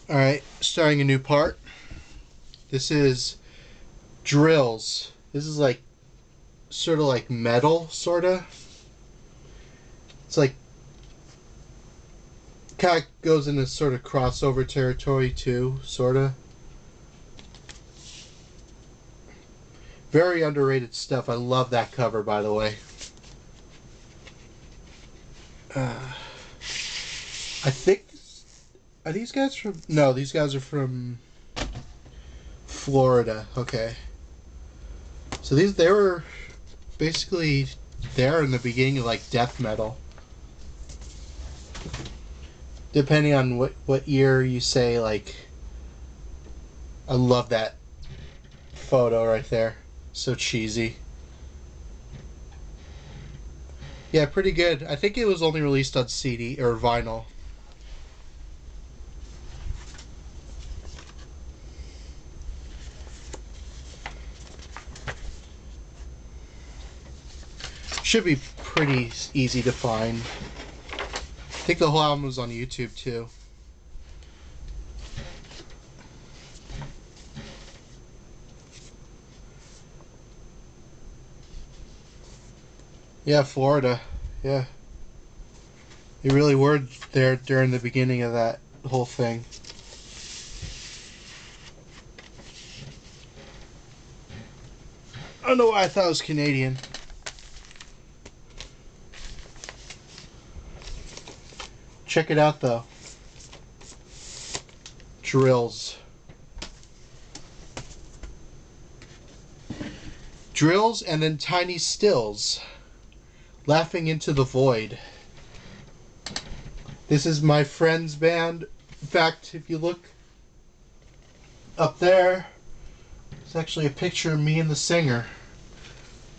Alright, starting a new part. This is drills. This is like sort of like metal, sorta. It's like kind of goes into sort of crossover territory too, sorta. Very underrated stuff. I love that cover, by the way. I think are these guys from? No, these guys are from Florida. Okay, so they were basically there in the beginning of like death metal. Depending on what year you say, like, I love that photo right there. So cheesy. Yeah, pretty good. I think it was only released on CD or vinyl. Should be pretty easy to find. I think the whole album was on YouTube too. Yeah, Florida. Yeah. They really were there during the beginning of that whole thing. I don't know why I thought it was Canadian. Check it out though. Drills. Drills and then tiny stills. Laughing into the void. This is my friend's band. In fact, if you look up there, it's actually a picture of me and the singer,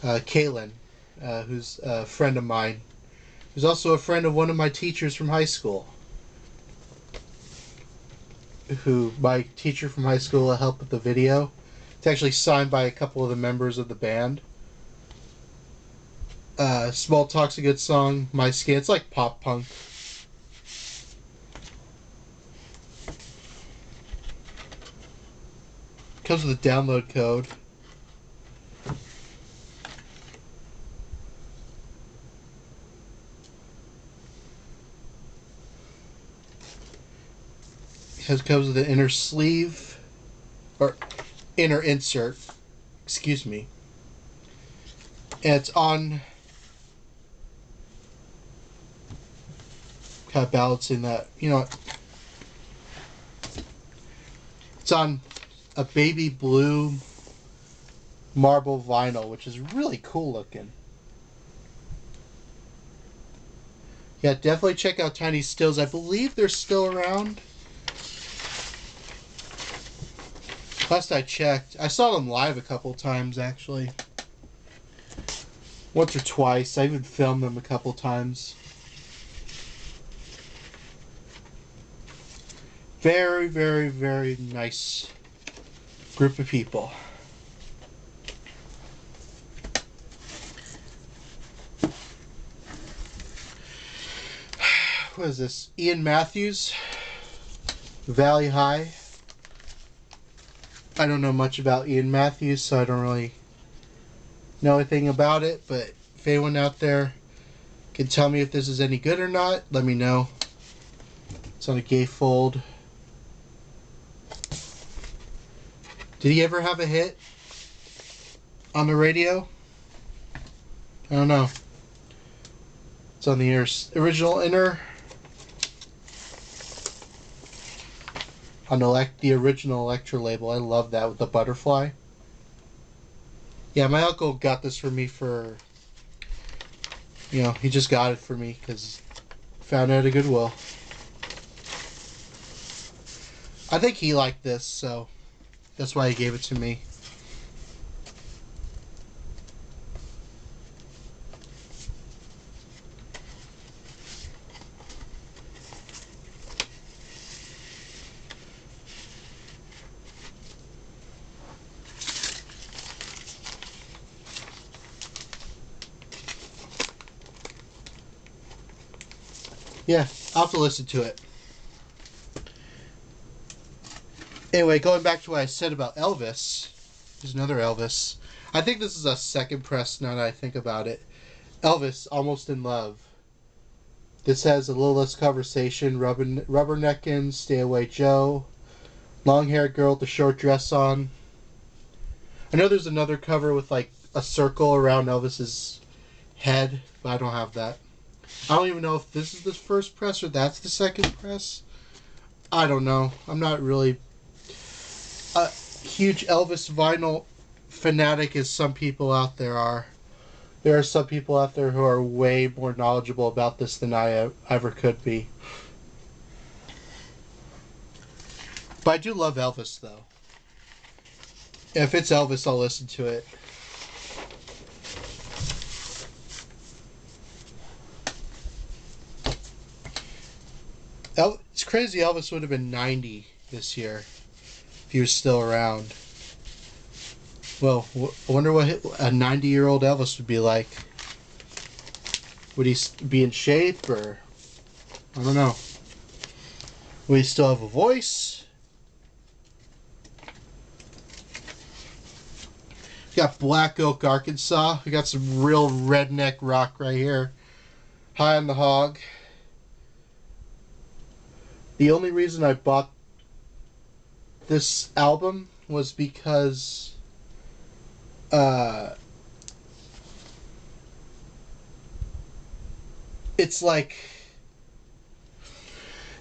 Caitlin, who's a friend of mine. Who's also a friend of one of my teachers from high school. My teacher from high school helped with the video. It's actually signed by a couple of the members of the band. Small Talk's a good song. My Skin. It's like pop punk. Comes with a download code. It comes with an inner sleeve. Or inner insert. Excuse me. And it's on... kind of balancing that. You know what? It's on a baby blue marble vinyl, which is really cool looking. Yeah, definitely check out Tiny Stills. I believe they're still around. Last I checked. I saw them live a couple times, actually. Once or twice. I even filmed them a couple times. Very, very, very nice group of people. What is this? Ian Matthews, Valley High. I don't know much about Ian Matthews, so I don't really know anything about it, but if anyone out there can tell me if this is any good or not, let me know. It's on a gatefold. Did he ever have a hit on the radio? I don't know. It's on the original inner. On the original Electra label. I love that with the butterfly. Yeah, my uncle got this for me for... You know, he just got it for me because found it at a Goodwill. I think he liked this, so that's why he gave it to me. Yeah, I'll have to listen to it. Anyway, going back to what I said about Elvis, there's another Elvis. I think this is a second press now that I think about it. Elvis, Almost in Love. This has a little less conversation. Rubberneckin', Stay Away Joe, Long Haired Girl with the Short Dress On. I know there's another cover with like a circle around Elvis's head, but I don't have that. I don't even know if this is the first press or that's the second press. I don't know. I'm not really a huge Elvis vinyl fanatic as some people out there are. There are some people out there who are way more knowledgeable about this than I ever could be. But I do love Elvis, though. If it's Elvis, I'll listen to it. It's crazy Elvis would have been 90 this year if he was still around. Well, I wonder what a 90-year-old Elvis would be like. Would he be in shape, or... I don't know. Would he still have a voice? We got Black Oak, Arkansas. We got some real redneck rock right here. High on the Hog. The only reason I bought this album was because it's like,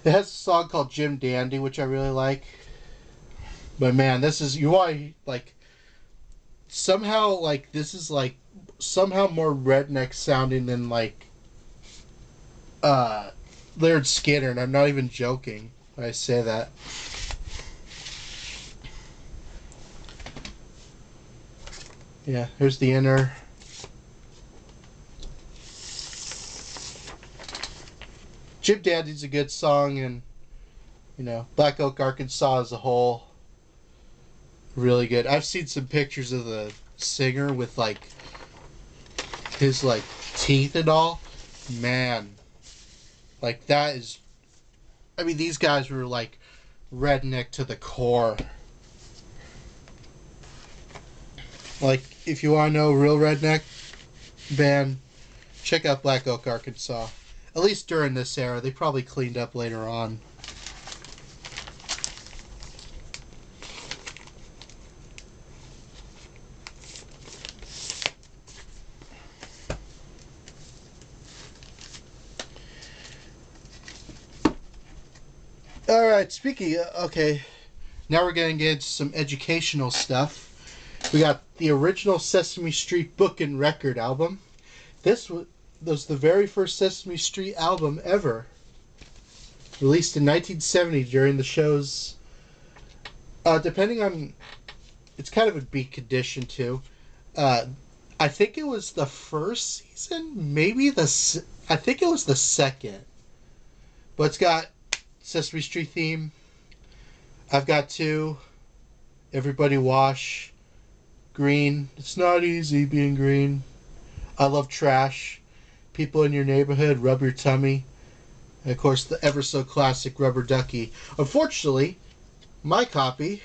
it has a song called Jim Dandy, which I really like. But man, this is, you want, like, somehow, like, this is like somehow more redneck sounding than like Lynyrd Skynyrd, and I'm not even joking when I say that. Yeah, here's the inner. Jim Dandy's a good song, and you know, Black Oak, Arkansas as a whole, really good. I've seen some pictures of the singer with like his like teeth and all. Man, like that is, I mean, these guys were like redneck to the core. Like, if you want to know a real redneck band, check out Black Oak, Arkansas. At least during this era. They probably cleaned up later on. Alright, speaking of, okay, now we're going to get into some educational stuff. We got the original Sesame Street book and record album. This was the very first Sesame Street album ever. Released in 1970 during the show's, depending on, it's kind of a beat condition too. I think it was the first season, maybe I think it was the second. But it's got Sesame Street theme. I've got two. Everybody Wash. Green. It's not easy being green. I Love Trash. People in Your Neighborhood. Rub Your Tummy. And of course the ever so classic Rubber Ducky. Unfortunately, my copy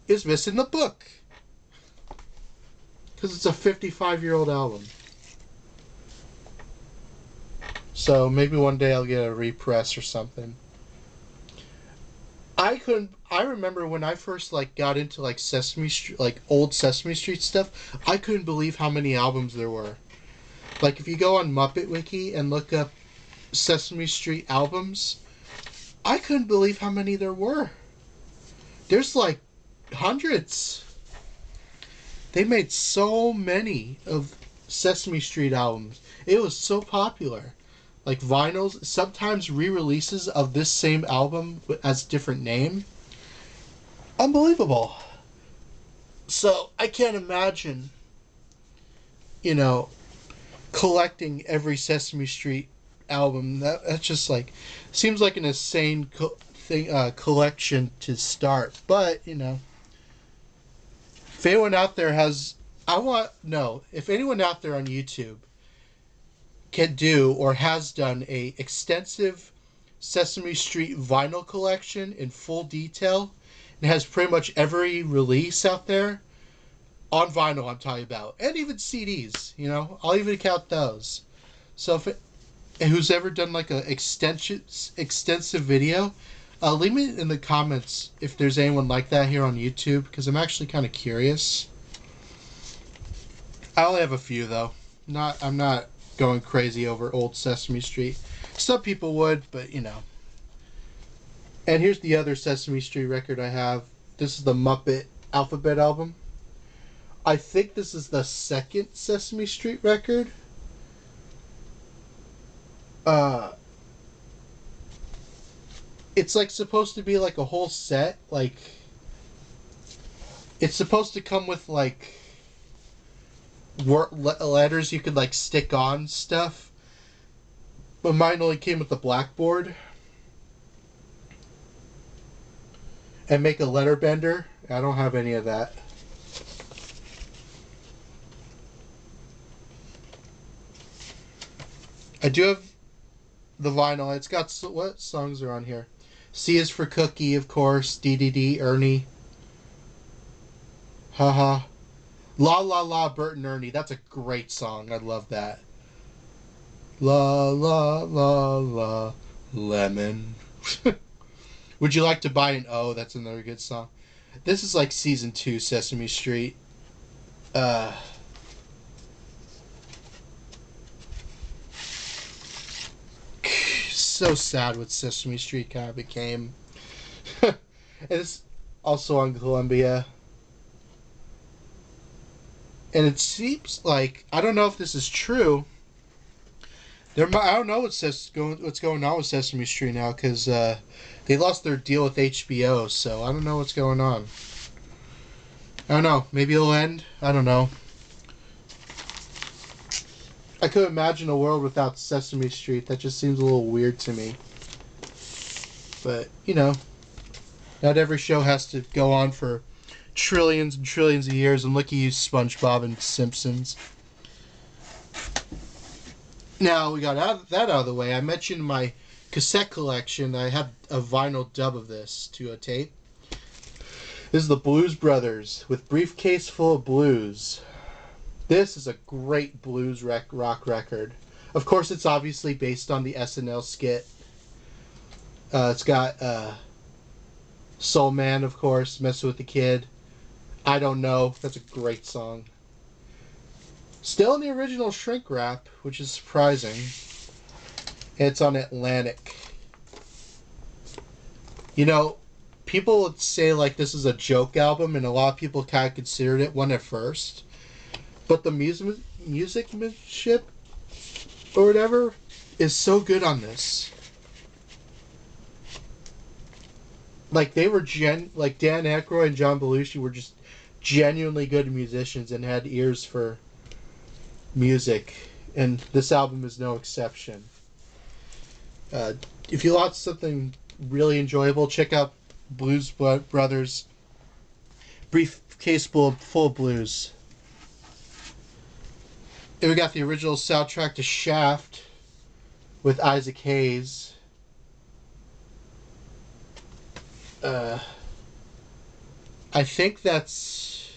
is missing the book. Because it's a 55-year-old album. So maybe one day I'll get a repress or something. I remember when I first like got into like Sesame Street, like old Sesame Street stuff, I couldn't believe how many albums there were. Like if you go on Muppet Wiki and look up Sesame Street albums, I couldn't believe how many there were. There's like hundreds. They made so many of Sesame Street albums. It was so popular. Like vinyls, sometimes re-releases of this same album as a different name. Unbelievable. So I can't imagine, you know, collecting every Sesame Street album. That's just like, seems like an insane collection to start. But, you know, if anyone out there has, if anyone out there on YouTube can do or has done a extensive Sesame Street vinyl collection in full detail, It has pretty much every release out there on vinyl. I'm talking about, and even CDs. You know, I'll even count those. So if it, who's ever done like a extensive video, leave me in the comments if there's anyone like that here on YouTube, because I'm actually kind of curious. I only have a few though. I'm not going crazy over old Sesame Street. Some people would, but you know. And here's the other Sesame Street record I have. This is the Muppet Alphabet album. I think this is the second Sesame Street record. It's like supposed to be like a whole set. Like, it's supposed to come with like letters you could like stick on stuff. But mine only came with the blackboard. And make a letter bender. I don't have any of that. I do have the vinyl. It's got, what songs are on here? C is for Cookie, of course. DDD, Ernie. Haha. La La La, Bert and Ernie. That's a great song. I love that. La La La La, Lemon. Would you like to buy an O? That's another good song. This is like season 2 Sesame Street. So sad what Sesame Street kind of became. It's also on Columbia. And it seems like, I don't know if this is true. I don't know what's going on with Sesame Street now, because they lost their deal with HBO, so I don't know what's going on. I don't know. Maybe it'll end. I don't know. I could imagine a world without Sesame Street. That just seems a little weird to me. But, you know, not every show has to go on for trillions and trillions of years. And look at you, SpongeBob and Simpsons. Now, we got that out of the way. I mentioned my cassette collection. I had a vinyl dub of this to a tape. This is the Blues Brothers with Briefcase Full of Blues. This is a great blues rock record. Of course, it's obviously based on the SNL skit. It's got Soul Man, of course, Messing with the Kid. I Don't Know. That's a great song. Still in the original shrink wrap, which is surprising. It's on Atlantic. You know, people would say like this is a joke album, and a lot of people kind of considered it one at first. But the musicmanship or whatever is so good on this. Like they were like Dan Aykroyd and John Belushi were just genuinely good musicians and had ears for music, and this album is no exception. If you want something really enjoyable, check out Blues Brothers Briefcase Full of Blues. And we got the original soundtrack to Shaft with Isaac Hayes. I think that's...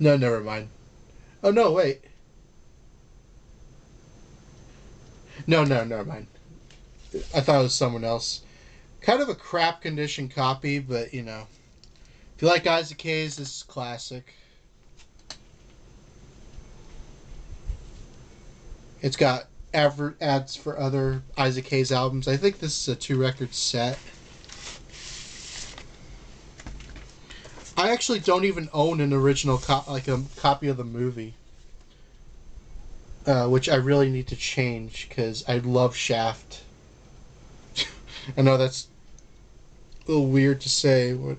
No, never mind. Oh, no, wait. No, never mind. I thought it was someone else. Kind of a crap condition copy, but, you know. If you like Isaac Hayes, this is classic. It's got ads for other Isaac Hayes albums. I think this is a 2-record set. I actually don't even own an original copy of the movie, which I really need to change because I love Shaft. I know that's a little weird to say. What?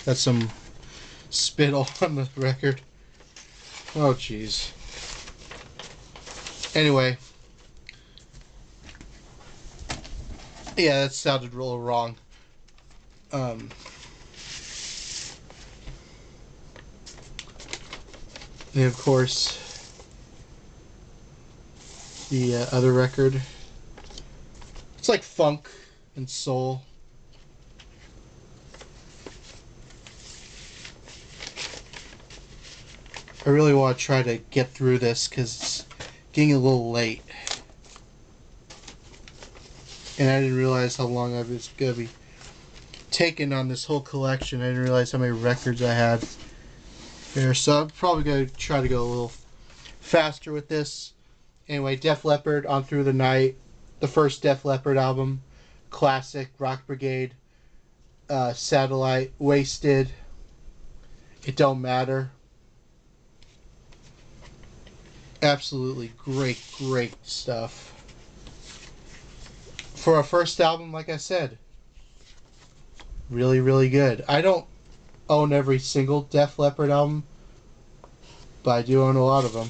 That's some spittle on the record. Oh, jeez. Anyway. Yeah, that sounded real wrong. And of course, the other record. It's like funk and soul. I really want to try to get through this because it's getting a little late. And I didn't realize how long I was going to be taking on this whole collection. I didn't realize how many records I had here. So I'm probably going to try to go a little faster with this. Anyway, Def Leppard, On Through the Night. The first Def Leppard album. Classic, Rock Brigade. Satellite, Wasted. It Don't Matter. Absolutely great, great stuff. For a first album, like I said, really, really good. I don't own every single Def Leppard album, but I do own a lot of them.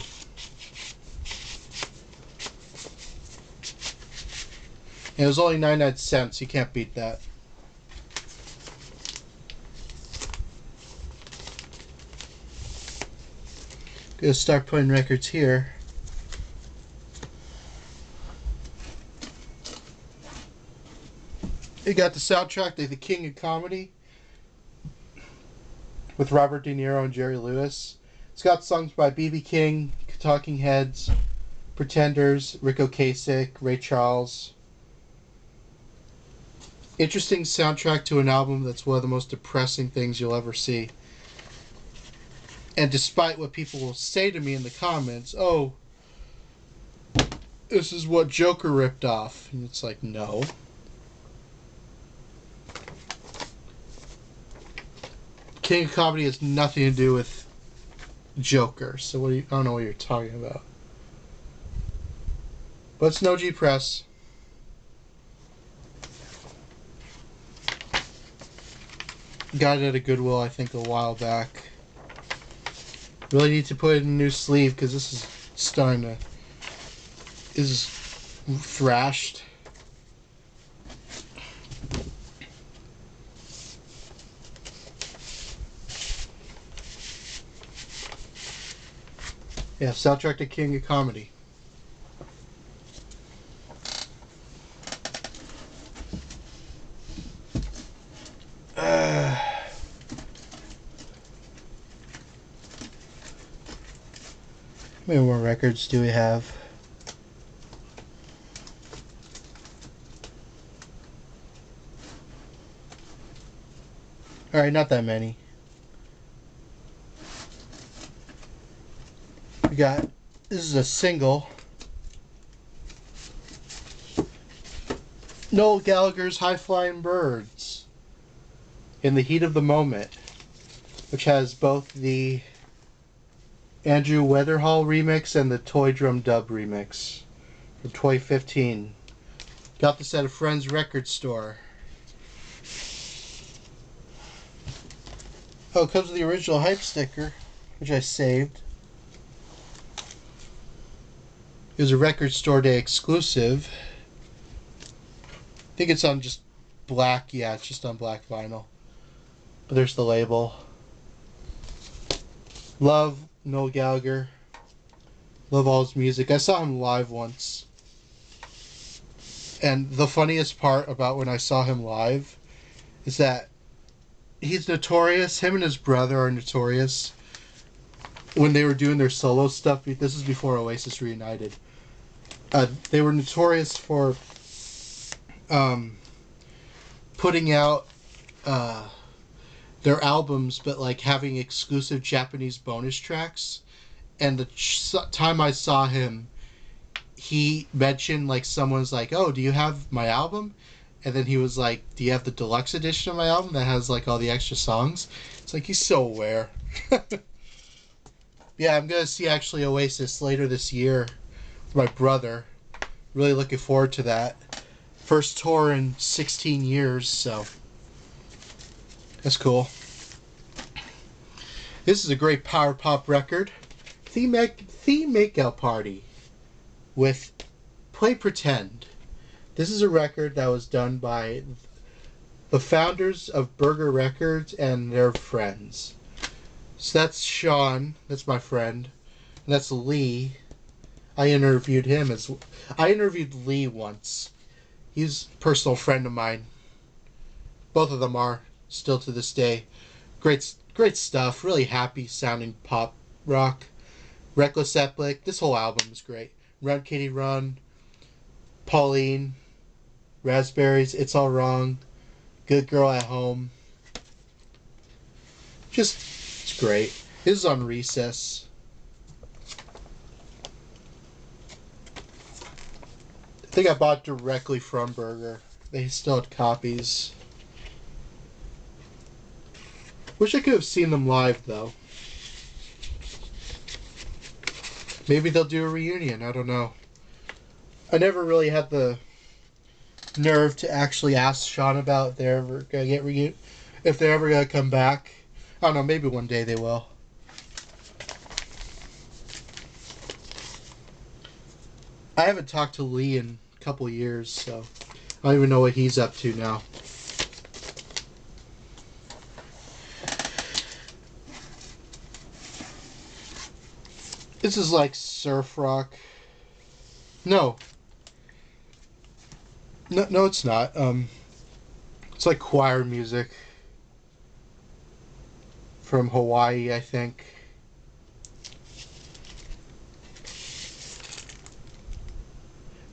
And it was only 99 cents. You can't beat that. Gonna start putting records here. You got the soundtrack to The King of Comedy with Robert De Niro and Jerry Lewis. It's got songs by B.B. King, Talking Heads, Pretenders, Rick Ocasek, Ray Charles. Interesting soundtrack to an album that's one of the most depressing things you'll ever see. And despite what people will say to me in the comments, oh, this is what Joker ripped off. And it's like, no. King of Comedy has nothing to do with Joker. So I don't know what you're talking about. But it's no G Press. Got it at a Goodwill, I think, a while back. Really need to put it in a new sleeve because this is starting to... is thrashed. Yeah, soundtrack to King of Comedy. How many more records do we have? Alright, not that many. We got, this is a single. Noel Gallagher's High Flying Birds. In the Heat of the Moment. Which has both the Andrew Weatherall remix and the Toy Drum Dub remix from 2015. Got this at a friend's record store. Oh, it comes with the original hype sticker, which I saved. It was a record store day exclusive. I think it's on just black. Yeah, it's just on black vinyl. But there's the label. Love Noel Gallagher. Love all his music. I saw him live once. And the funniest part about when I saw him live is that he's notorious. Him and his brother are notorious. When they were doing their solo stuff, this is before Oasis reunited. They were notorious for putting out their albums, but like having exclusive Japanese bonus tracks. And the time I saw him, he mentioned, like, someone's like, oh, do you have my album? And then he was like, do you have the deluxe edition of my album that has like all the extra songs? It's like, he's so aware. Yeah, I'm gonna see actually Oasis later this year with my brother. Really looking forward to that. First tour in 16 years, so that's cool. This is a great power pop record. Theme Makeout Party with Play Pretend. This is a record that was done by the founders of Burger Records and their friends. So that's Sean. That's my friend. And that's Lee. I interviewed him as... I interviewed Lee once. He's a personal friend of mine. Both of them are, still to this day. Great stuff. Really happy sounding pop rock. Reckless Epic. This whole album is great. Run Kitty Run. Pauline. Raspberries. It's All Wrong. Good Girl at Home. It's great. This is on Recess. I think I bought directly from Burger. They still had copies. Wish I could have seen them live, though. Maybe they'll do a reunion. I don't know. I never really had the nerve to actually ask Sean about if they're ever gonna get if they're ever gonna come back. I don't know. Maybe one day they will. I haven't talked to Lee in a couple years, so I don't even know what he's up to now. This is like surf rock. No, it's not. It's like choir music from Hawaii, I think.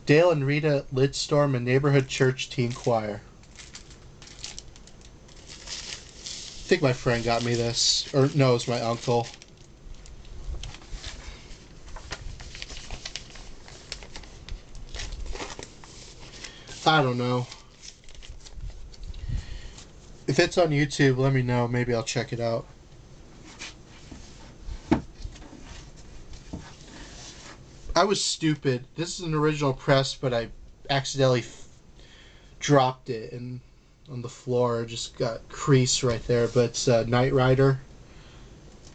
Dale and Rita Lidstorm, a neighborhood church teen choir. I think my friend got me this, or no, it was my uncle. I don't know. If it's on YouTube, let me know. Maybe I'll check it out. I was stupid. This is an original press, but I accidentally dropped it and on the floor. Just got crease right there. But it's Knight Rider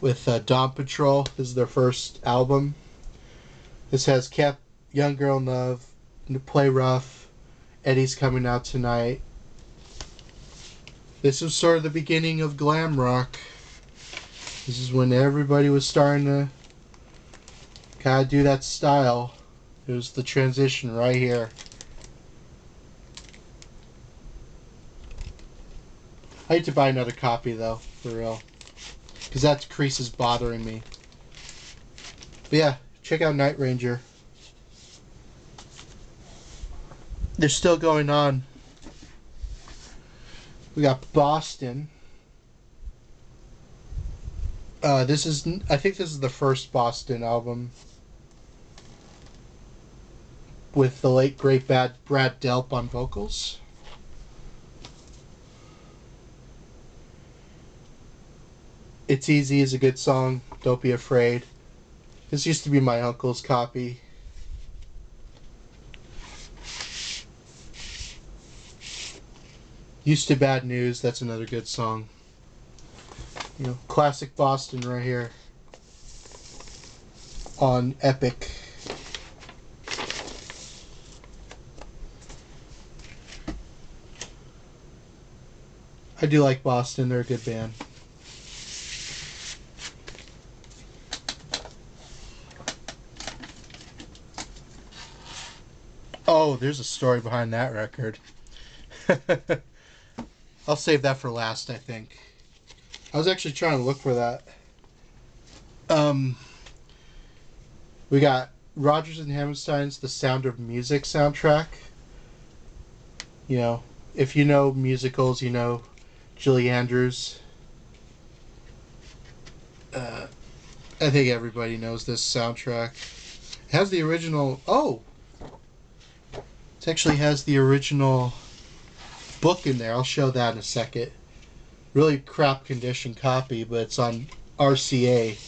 with Dawn Patrol. This is their first album. This has Cap, Young Girl in Love, Play Rough, Eddie's Coming Out Tonight. This was sort of the beginning of glam rock. This is when everybody was starting to kind of do that style. It was the transition right here. I need to buy another copy though, for real. Because that crease is bothering me. But yeah, check out Night Ranger. They're still going on. We got Boston. I think this is the first Boston album with the late great Brad Delp on vocals. It's Easy is a good song. Don't Be Afraid. This used to be my uncle's copy. Used to Bad News. That's another good song. You know, classic Boston right here on Epic. I do like Boston. They're a good band. Oh, there's a story behind that record. I'll save that for last, I think. I was actually trying to look for that. We got Rodgers and Hammerstein's The Sound of Music soundtrack. You know, if you know musicals, you know Julie Andrews. I think everybody knows this soundtrack. It has the original... Oh! It actually has the original book in there. I'll show that in a second. Really crap condition copy, but it's on RCA.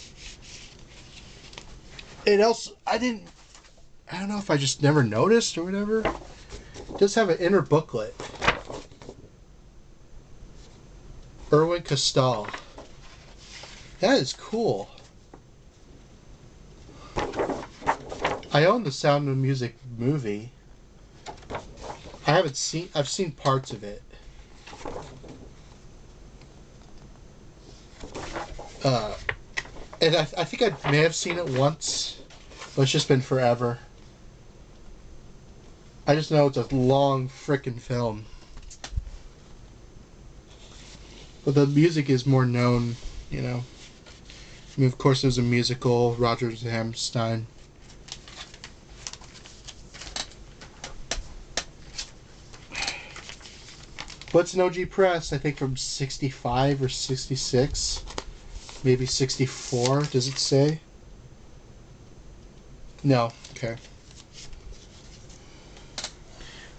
It also... I don't know if I just never noticed or whatever. It does have an inner booklet. Erwin Costal. That is cool. I own the Sound of Music movie. I've seen parts of it. And I think I may have seen it once, but it's just been forever. I just know it's a long frickin' film. But the music is more known, you know. I mean, of course, there's a musical, Rodgers and Hammerstein. But it's an OG press, I think from 65 or 66. Maybe 64, does it say? No, okay.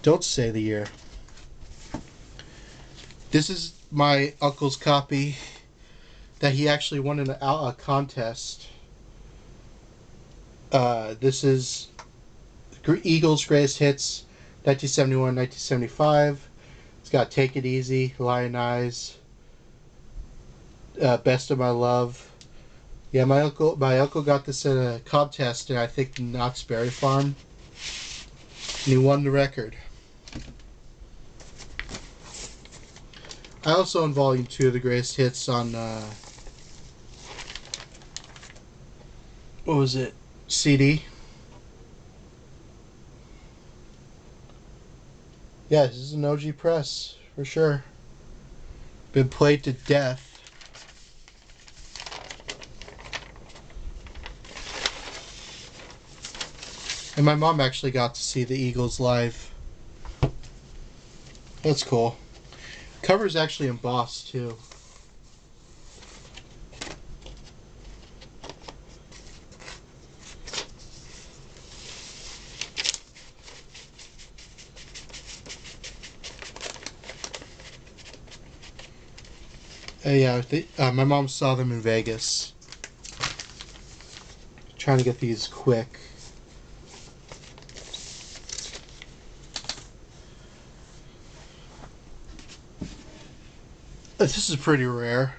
Don't say the year. This is my uncle's copy that he actually won in a contest. This is Eagles' Greatest Hits, 1971, 1975. It's got Take It Easy, Lion Eyes, Best of My Love. Yeah, my uncle got this at a contest in, I think, Knott's Berry Farm. And he won the record. I also own Volume 2 of the Greatest Hits on, what was it? CD. Yeah, this is an OG press, for sure. Been played to death. And my mom actually got to see the Eagles live. That's cool. Cover's actually embossed, too. Yeah, my mom saw them in Vegas. Trying to get these quick. This is pretty rare.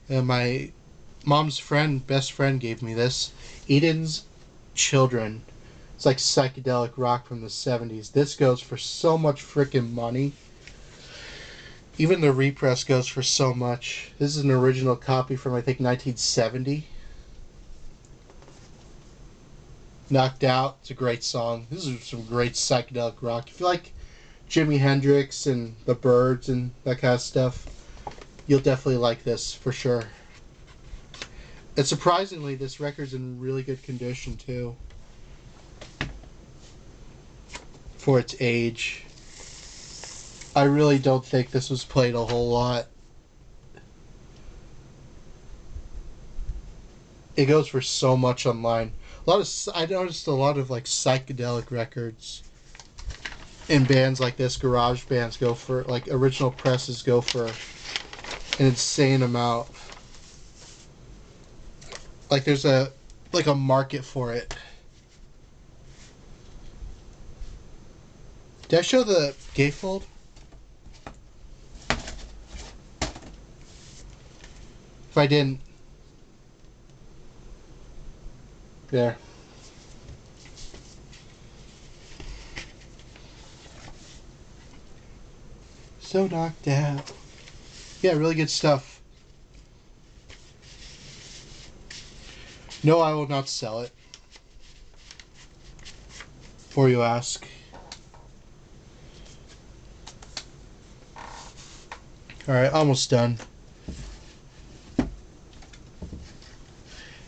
My mom's best friend gave me this. Eden's Children. It's like psychedelic rock from the 70s. This goes for so much freaking money. Even the repress goes for so much. This is an original copy from, I think, 1970. Knocked Out. It's a great song. This is some great psychedelic rock. If you like Jimi Hendrix and the Byrds and that kind of stuff, you'll definitely like this for sure. And surprisingly, this record's in really good condition too. For its age. I really don't think this was played a whole lot. It goes for so much online. I noticed a lot of like psychedelic records in bands like this, garage bands go for, like original presses go for an insane amount. Like there's a market for it. Did I show the gatefold? If I didn't, there. So knocked out. Yeah, really good stuff. No, I will not sell it. Before you ask. Alright, almost done.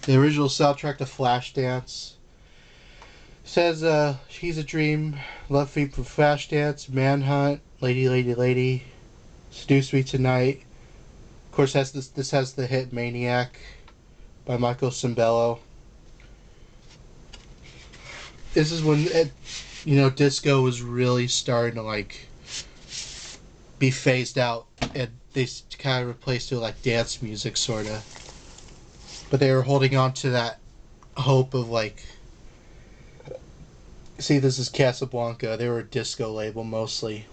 The original soundtrack to Flashdance. Says, She's a Dream, Love Feed from Flashdance, Manhunt, Lady, Lady, Lady, Seduce Me Tonight. Of course, this has the hit Maniac by Michael Cimbello. This is when, disco was really starting to, like, be phased out. And they kind of replaced it with, like, dance music, sort of. But they were holding on to that hope of, like... See, this is Casablanca. They were a disco label, mostly.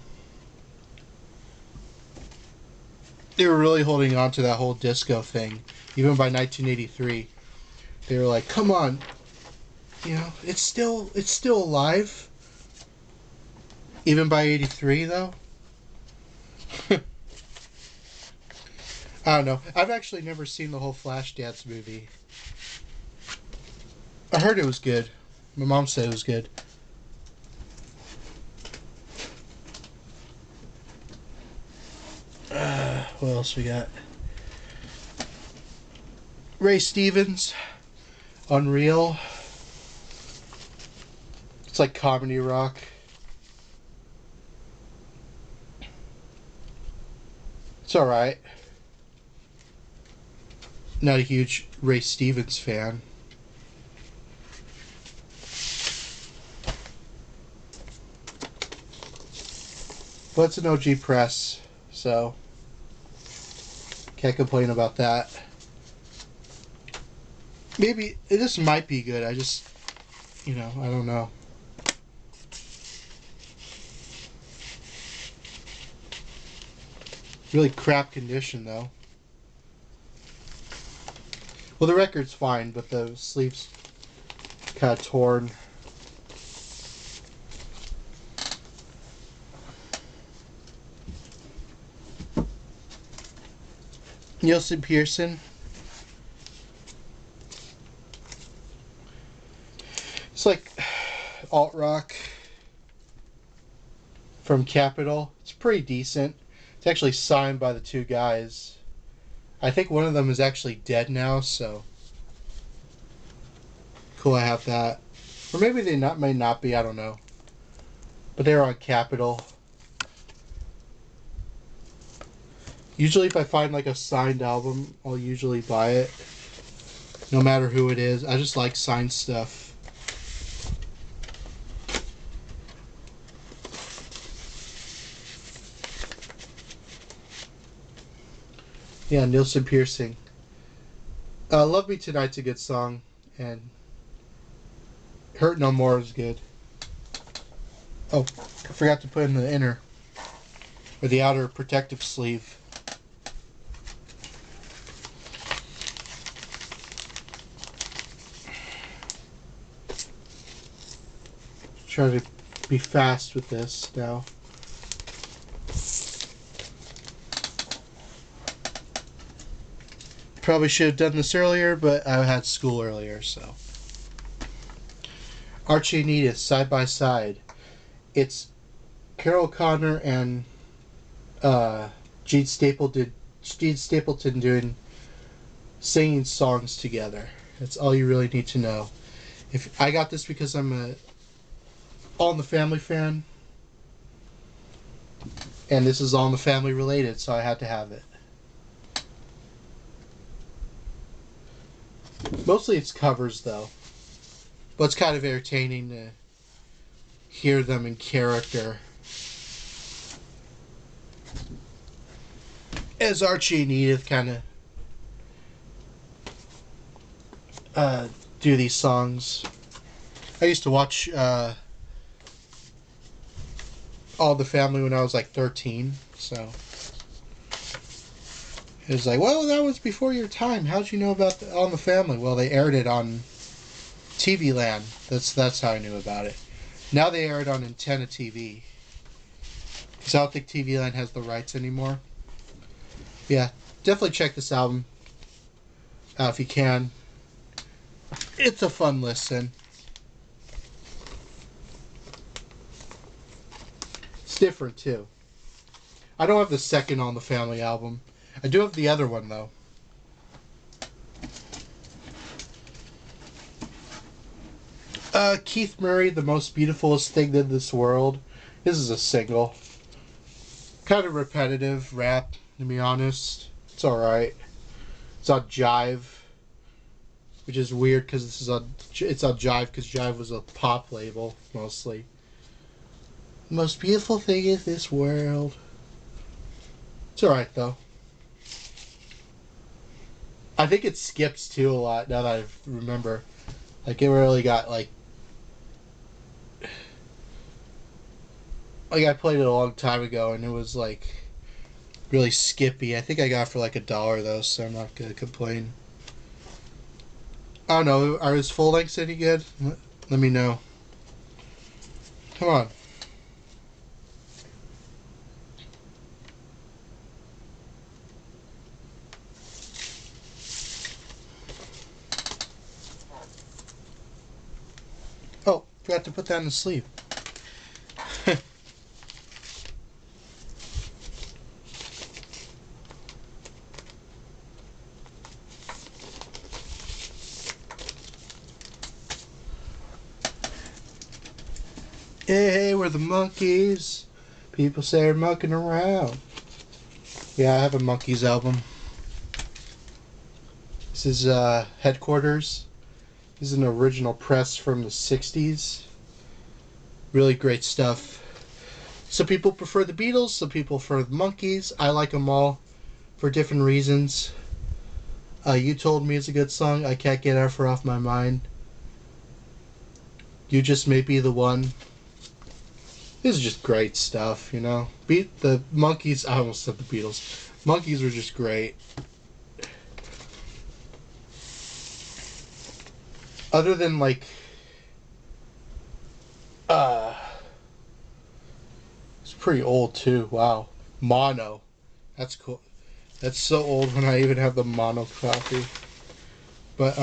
They were really holding on to that whole disco thing. Even by 1983. They were like, come on. It's still alive. Even by 83, though. I don't know. I've actually never seen the whole Flashdance movie. I heard it was good. My mom said it was good. What else we got? Ray Stevens, Unreal. It's like comedy rock. It's alright. Not a huge Ray Stevens fan. But it's an OG press, so can't complain about that. Maybe this might be good. I just, I don't know. Really crap condition though. Well, the record's fine, but the sleeve's kind of torn. Nielsen Pearson. It's like alt rock from Capitol. It's pretty decent. It's actually signed by the two guys. I think one of them is actually dead now, so cool I have that. Or maybe they may not be, I don't know. But they're on Capitol. Usually if I find like a signed album, I'll usually buy it. No matter who it is. I just like signed stuff. Yeah, Nielsen Pearson. Love Me Tonight's a good song, and Hurt No More is good. Oh, I forgot to put in the inner, or the outer protective sleeve. Try to be fast with this now. Probably should have done this earlier, but I had school earlier, so. Archie and Edith, Side by Side. It's Carol O'Connor and Gene Stapleton doing singing songs together. That's all you really need to know. If I got this because I'm a All in the Family fan, and this is All in the Family related, so I had to have it. Mostly it's covers though, but it's kind of entertaining to hear them in character as Archie and Edith kind of do these songs. I used to watch All the Family when I was like 13, so it was like, well, that was before your time. How'd you know about All in the Family? Well, they aired it on TV Land. That's how I knew about it. Now they air it on Antenna TV, because I don't think TV Land has the rights anymore. Yeah, definitely check this album out if you can. It's a fun listen. It's different too. I don't have the second All in the Family album. I do have the other one though. Keith Murray, The Most Beautifulest Thing in This World. This is a single. Kind of repetitive rap, to be honest. It's alright. It's on Jive, which is weird because it's on Jive because Jive was a pop label mostly. Most beautiful thing in this world. It's alright though. I think it skips too a lot now that I remember. Like it really got like I played it a long time ago and it was like really skippy. I think I got it for like $1 though, so I'm not gonna complain. I don't know, are his full lengths any good? Let me know. Come on. Forgot to put that in the sleeve. Hey, we're the Monkees. People say we're mucking around. Yeah, I have a Monkees album. This is Headquarters. This is an original press from the 60s. Really great stuff. Some people prefer the Beatles, some people prefer the Monkees. I like them all for different reasons. You Told Me is a good song. I can't get ever off my mind. You Just May Be the One. This is just great stuff, you know. The Monkees, I almost said the Beatles. Monkees were just great. Other than like, it's pretty old too. Wow, Mono, that's cool. That's so old when I even have the Mono copy. But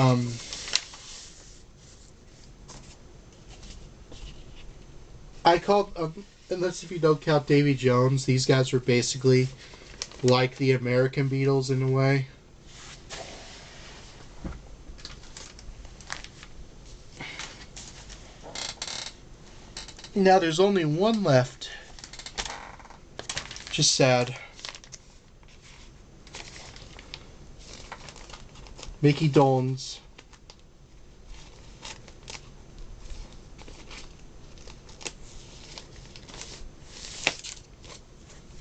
I called unless if you don't count Davy Jones, these guys were basically like the American Beatles in a way. Now there's only one left. Just sad. Mickey Dolenz.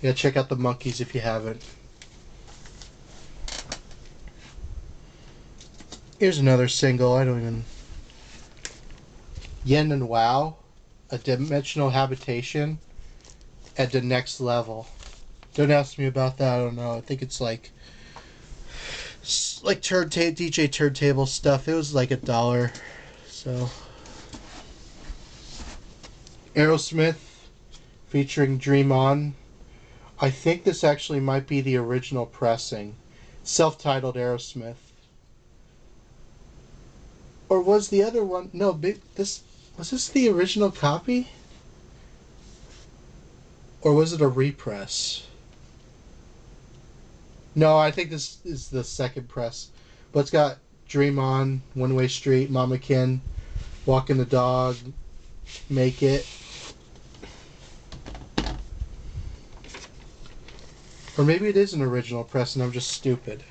Yeah, check out the Monkees if you haven't. Here's another single. I don't even. Yin and Wow. A Dimensional Habitation at the Next Level. Don't ask me about that. I don't know. I think it's like DJ turntable stuff. It was like $1. So Aerosmith featuring Dream On. I think this actually might be the original pressing. Self-titled Aerosmith. Or was the other one? No, was this the original copy? Or was it a repress? No, I think this is the second press. But it's got Dream On, One Way Street, Mama Kin, Walking the Dog, Make It. Or maybe it is an original press and I'm just stupid.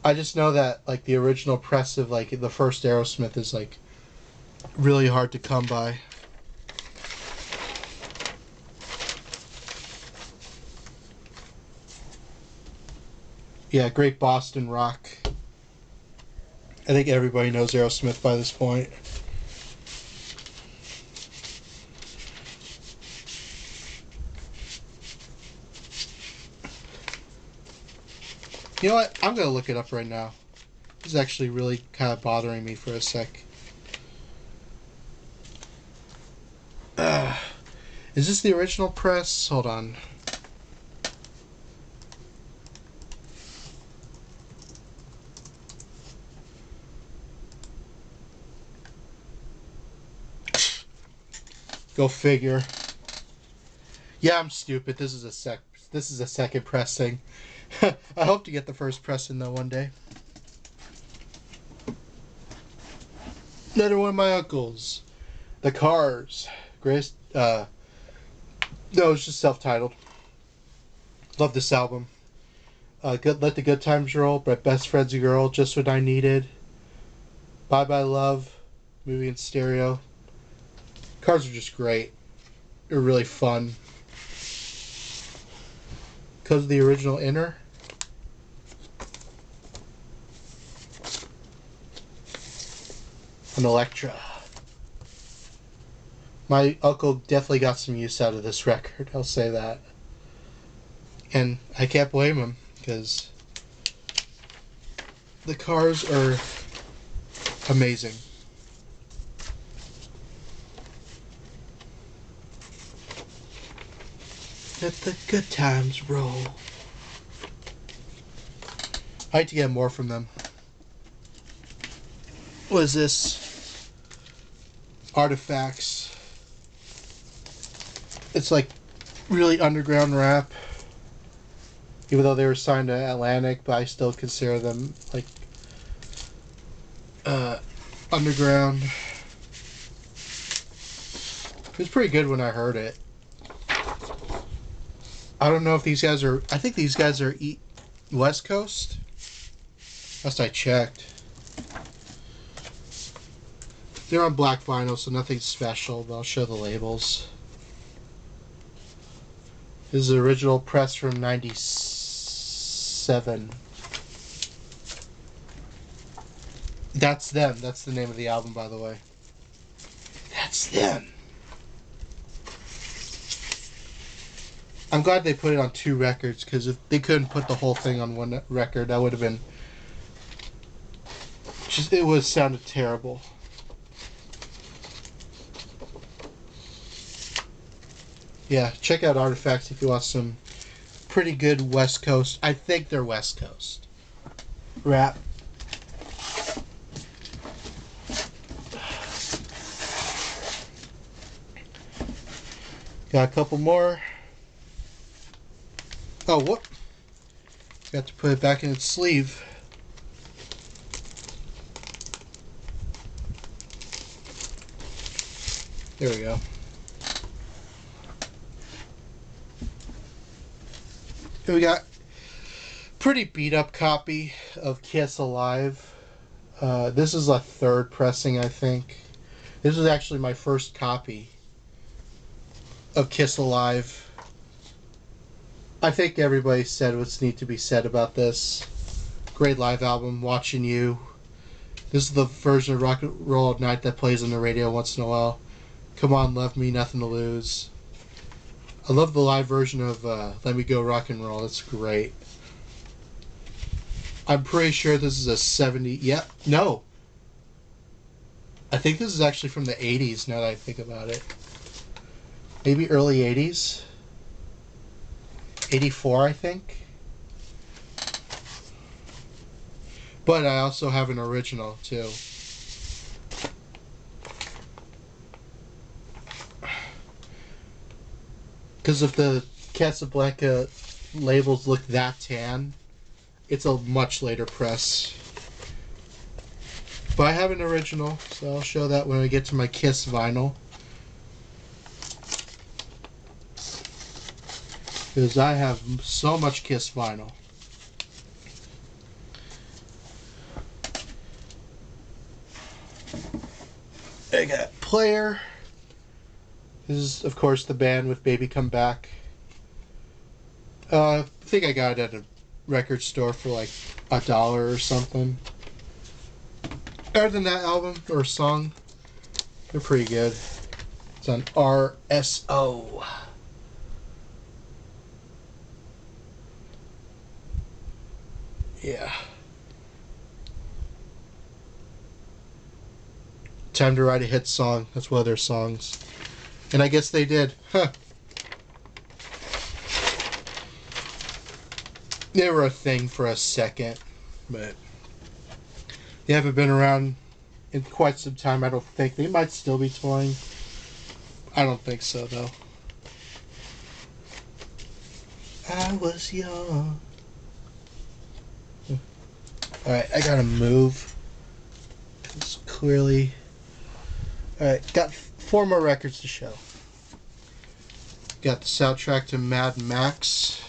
I just know that like the original press of like the first Aerosmith is like really hard to come by. Yeah, great Boston rock. I think everybody knows Aerosmith by this point. You know what? I'm going to look it up right now. This is actually really kind of bothering me for a sec. Is this the original press? Hold on. Go figure. Yeah, I'm stupid. This is a second pressing. I hope to get the first pressing though one day. Another one of my uncles. The Cars. Greatest no, it's just self-titled. Love this album. Let the Good Times Roll, but Best Friend's a Girl, Just What I Needed. Bye Bye Love, movie in stereo. Cars are just great. They're really fun. Because of the original Inner. An Electra. My uncle definitely got some use out of this record, I'll say that. And I can't blame him, because the Cars are amazing. Let the good times roll. I like to get more from them. What is this? Artifacts. It's like really underground rap. Even though they were signed to Atlantic, but I still consider them like underground. It was pretty good when I heard it. I don't know if these guys are... I think these guys are West Coast. Last I checked. They're on black vinyl, so nothing special, but I'll show the labels. This is the original press from 97. That's Them. That's the name of the album, by the way. That's Them. I'm glad they put it on 2 records, because if they couldn't put the whole thing on 1 record, that would have been... it would have sounded terrible. Yeah, check out Artifacts if you want some pretty good West Coast... I think they're West Coast rap. Got a couple more. Oh, whoop. Got to put it back in its sleeve. There we go. Here we got pretty beat up copy of Kiss Alive. This is a 3rd pressing, I think. This was actually my first copy of Kiss Alive. I think everybody said what's need to be said about this. Great live album, Watching You. This is the version of Rock and Roll at Night that plays on the radio once in a while. Come On, Love Me, Nothing to Lose. I love the live version of Let Me Go Rock and Roll. It's great. I'm pretty sure this is a 70... Yep. No. I think this is actually from the 80s now that I think about it. Maybe early 80s. 84, I think. But I also have an original, too. Because if the Casablanca labels look that tan, it's a much later press. But I have an original, so I'll show that when I get to my Kiss vinyl. Because I have so much Kiss vinyl. I got Player. This is, of course, the band with Baby Come Back. I think I got it at a record store for like $1 or something. Better than that album or song. They're pretty good. It's on RSO. Yeah. Time to Write a Hit Song. That's one of their songs. And I guess they did. Huh. They were a thing for a second, but they haven't been around in quite some time, I don't think. They might still be touring. I don't think so, though. I was young. Alright, I gotta move. It's clearly... Alright, got 4 more records to show. Got the soundtrack to Mad Max,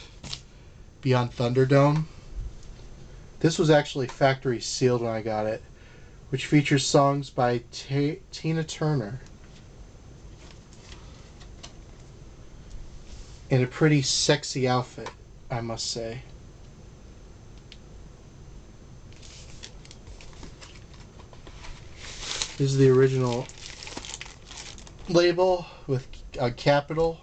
Beyond Thunderdome. This was actually factory sealed when I got it, which features songs by Tina Turner. In a pretty sexy outfit, I must say. This is the original label with a capital.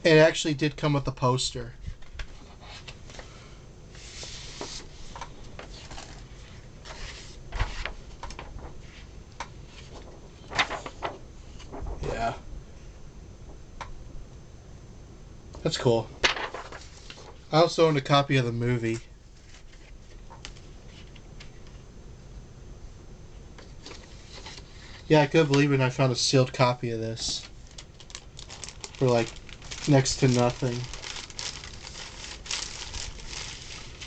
It actually did come with a poster. Yeah. That's cool. I also own a copy of the movie. Yeah, I couldn't believe it. I found a sealed copy of this for like next to nothing.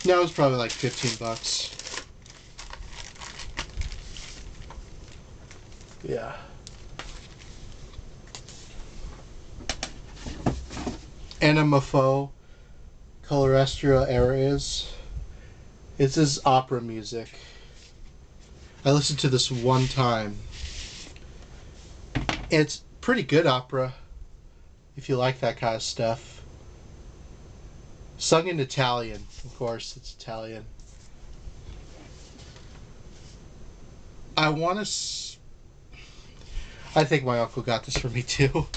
Now it's probably like $15. Yeah. NMFO, Colorestra Areas. It's his opera music. I listened to this one time. It's pretty good opera, if you like that kind of stuff. Sung in Italian, of course, it's Italian. I think my uncle got this for me too.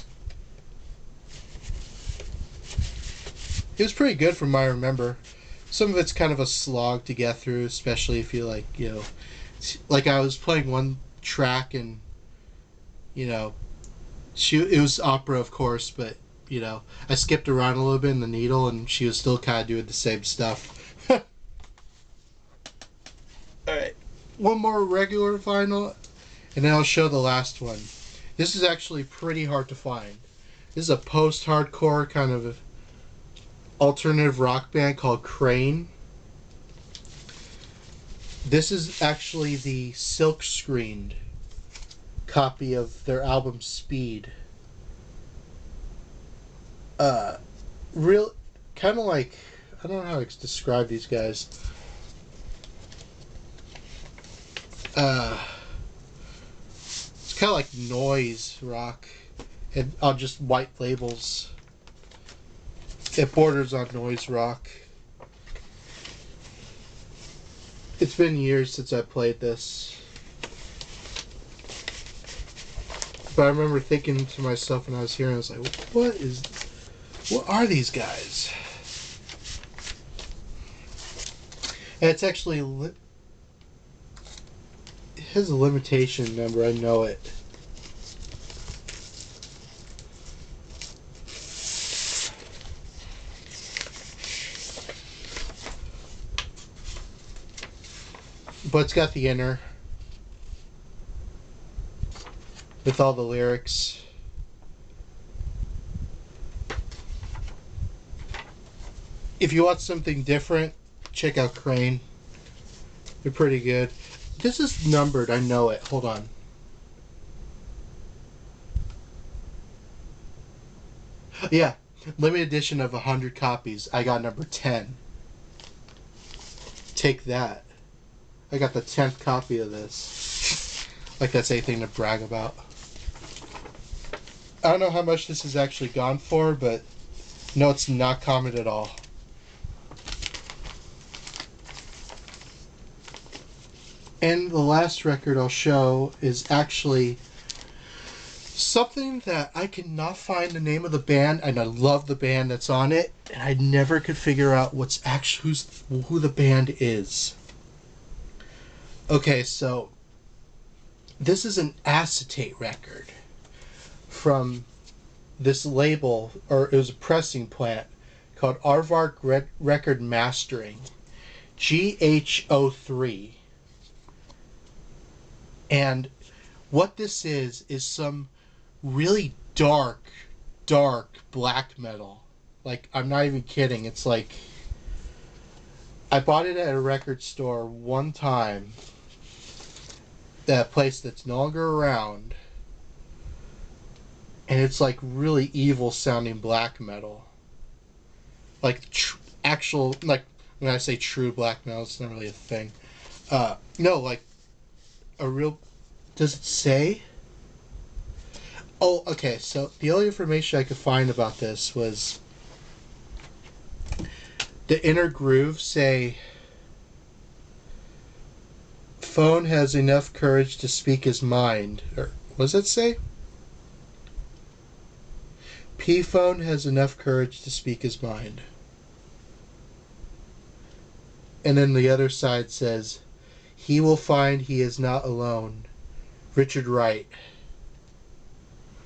It was pretty good from what I remember. Some of it's kind of a slog to get through, especially if you like, like I was playing one track and, it was opera, of course, but, I skipped around a little bit in the needle and she was still kind of doing the same stuff. Alright, one more regular vinyl, and then I'll show the last one. This is actually pretty hard to find. This is a post-hardcore kind of alternative rock band called Crane. This is actually the silk screened copy of their album Speed. Real kind of like, I don't know how to describe these guys. It's kind of like noise rock and on just white labels. It borders on noise rock. It's been years since I played this. But I remember thinking to myself when I was hearing it, I was like, what are these guys? And it's actually, it has a limitation number, I know it. But it's got the inner with all the lyrics. If you want something different, check out Crane. They're pretty good. This is numbered, I know it. Hold on. Yeah, limited edition of 100 copies. I got number 10. Take that. I got the 10th copy of this. Like that's anything to brag about. I don't know how much this has actually gone for, but no, it's not common at all. And the last record I'll show is actually something that I cannot find the name of the band, and I love the band that's on it, and I never could figure out who the band is. Okay, so this is an acetate record from this label, or it was a pressing plant called Aardvark Record Mastering, GH03. And what this is some really dark black metal. Like, I'm not even kidding. It's like, I bought it at a record store one time, that place that's no longer around, and it's like really evil sounding black metal. Like actual, like when I say true black metal, it's not really a thing. No, like a real, does it say? Oh, okay, so the only information I could find about this was the inner grooves say, Phone has enough courage to speak his mind. Or what does it say? P-Phone has enough courage to speak his mind. And then the other side says, he will find he is not alone. Richard Wright.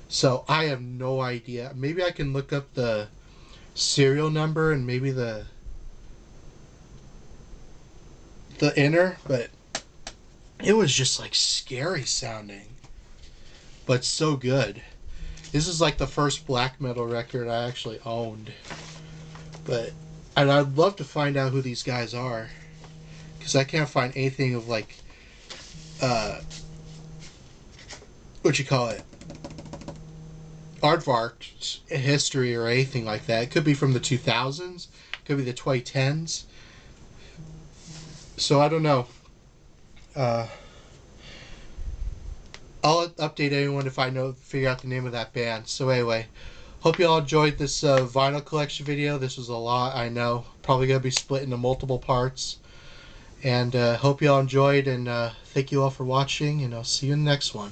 So I have no idea. Maybe I can look up the serial number and maybe the inner, but it was just like scary sounding. but so good. This is like the first black metal record I actually owned. And I'd love to find out who these guys are, because I can't find anything of like, what you call it, aardvark history or anything like that. It could be from the 2000s, could be the 2010s. So I don't know. I'll update anyone if I figure out the name of that band. So anyway, hope you all enjoyed this vinyl collection video. This was a lot, I know. Probably going to be split into multiple parts. And hope you all enjoyed, and thank you all for watching, and I'll see you in the next one.